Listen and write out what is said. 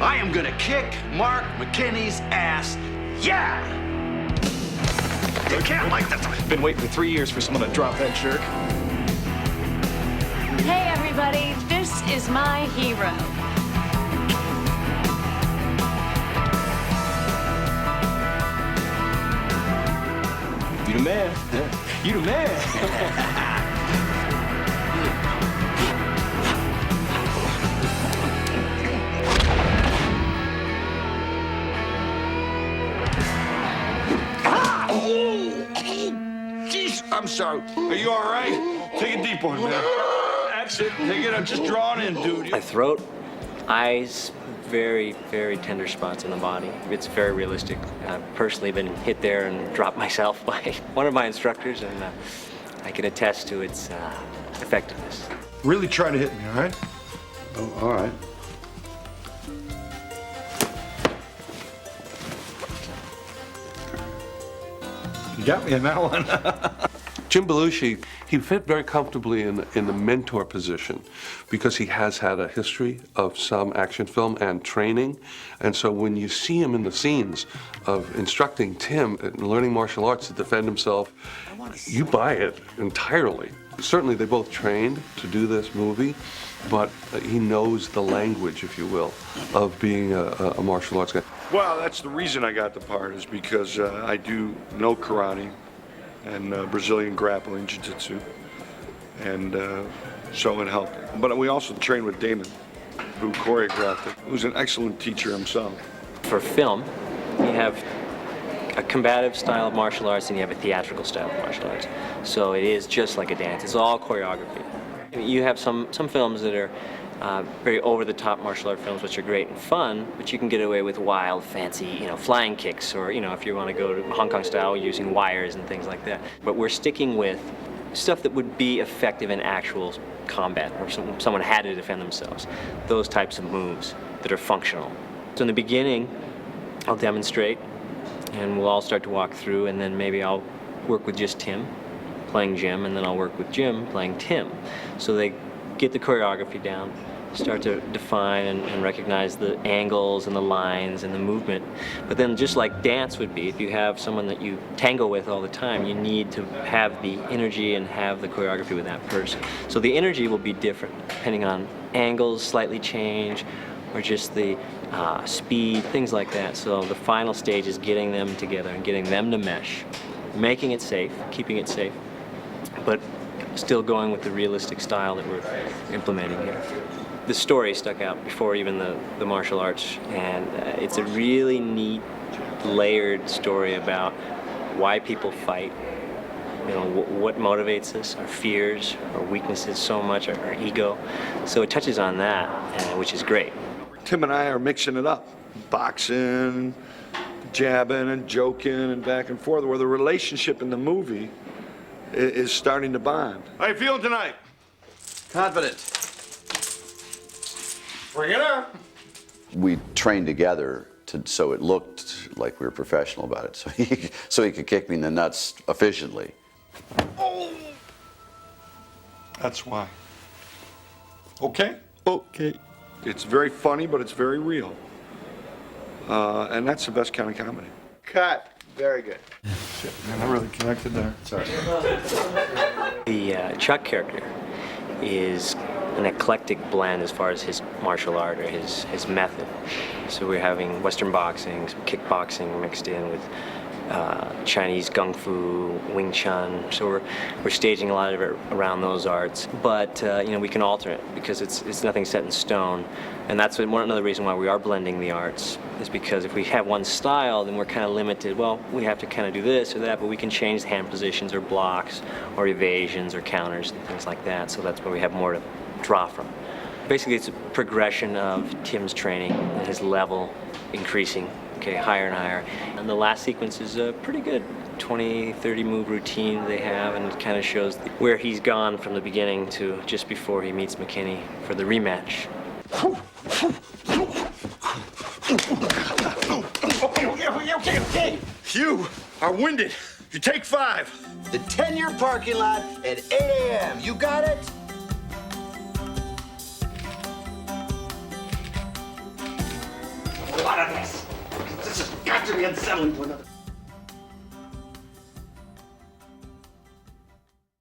I am gonna kick Mark McKinney's ass, yeah! You can't like this. Been waiting for 3 years for someone to drop that jerk. Hey, everybody, this is my hero. You the man. You the man. Jeez, I'm sorry. Are you all right? Take a deep one, man. That's it. Take it up. Just draw it in, dude. My throat, eyes, very, very tender spots in the body. It's very realistic. I've personally been hit there and dropped myself by one of my instructors, and I can attest to its effectiveness. Really try to hit me, all right? Oh, all right. You got me in that one. Jim Belushi, he fit very comfortably in the mentor position because he has had a history of some action film and training. And so when you see him in the scenes of instructing Tim and learning martial arts to defend himself, you buy it entirely. Certainly they both trained to do this movie, but he knows the language, if you will, of being a martial arts guy. Well, that's the reason I got the part, is because I do know karate and Brazilian grappling, jiu-jitsu, and so it helped. But we also trained with Damon, who choreographed it, who's an excellent teacher himself. For film, you have a combative style of martial arts and you have a theatrical style of martial arts. So it is just like a dance. It's all choreography. You have some films that are very over-the-top martial art films, which are great and fun, but you can get away with wild, fancy, flying kicks, or, if you want to go to Hong Kong style, using wires and things like that. But we're sticking with stuff that would be effective in actual combat, or someone had to defend themselves. Those types of moves that are functional. So in the beginning, I'll demonstrate, and we'll all start to walk through, and then maybe I'll work with just Tim, playing Jim, and then I'll work with Jim, playing Tim. So they get the choreography down, start to define and recognize the angles and the lines and the movement. But then just like dance would be, if you have someone that you tango with all the time, you need to have the energy and have the choreography with that person. So the energy will be different depending on angles slightly change, or just the speed, things like that. So the final stage is getting them together and getting them to mesh, making it safe, keeping it safe, but still going with the realistic style that we're implementing here. The story stuck out before even the martial arts, and it's a really neat, layered story about why people fight, what motivates us, our fears, our weaknesses so much, our ego. So it touches on that, which is great. Tim and I are mixing it up, boxing, jabbing and joking and back and forth, where the relationship in the movie is starting to bond. How you feeling tonight? Confident. Bring it up. We trained together so it looked like we were professional about it, so he could kick me in the nuts efficiently. Oh. That's why. Okay? Okay. It's very funny, but it's very real. And that's the best kind of comedy. Cut. Very good. Shit, man, I really connected there. Sorry. The Chuck character is an eclectic blend as far as his martial art or his method. So we're having Western boxing, some kickboxing mixed in with Chinese Kung Fu, Wing Chun. So we're staging a lot of it around those arts. But we can alter it because it's nothing set in stone. And that's another reason why we are blending the arts, is because if we have one style, then we're kind of limited. Well, we have to kind of do this or that, but we can change the hand positions or blocks or evasions or counters and things like that. So that's where we have more to draw from. Basically, it's a progression of Tim's training and his level increasing, higher and higher. And the last sequence is a pretty good 20, 30 move routine they have, and it kind of shows where he's gone from the beginning to just before he meets McKinney for the rematch. Okay. You are winded. You take 5. The 10-year parking lot at 8 a.m. You got it? out of this. This has got to be unsettling to another.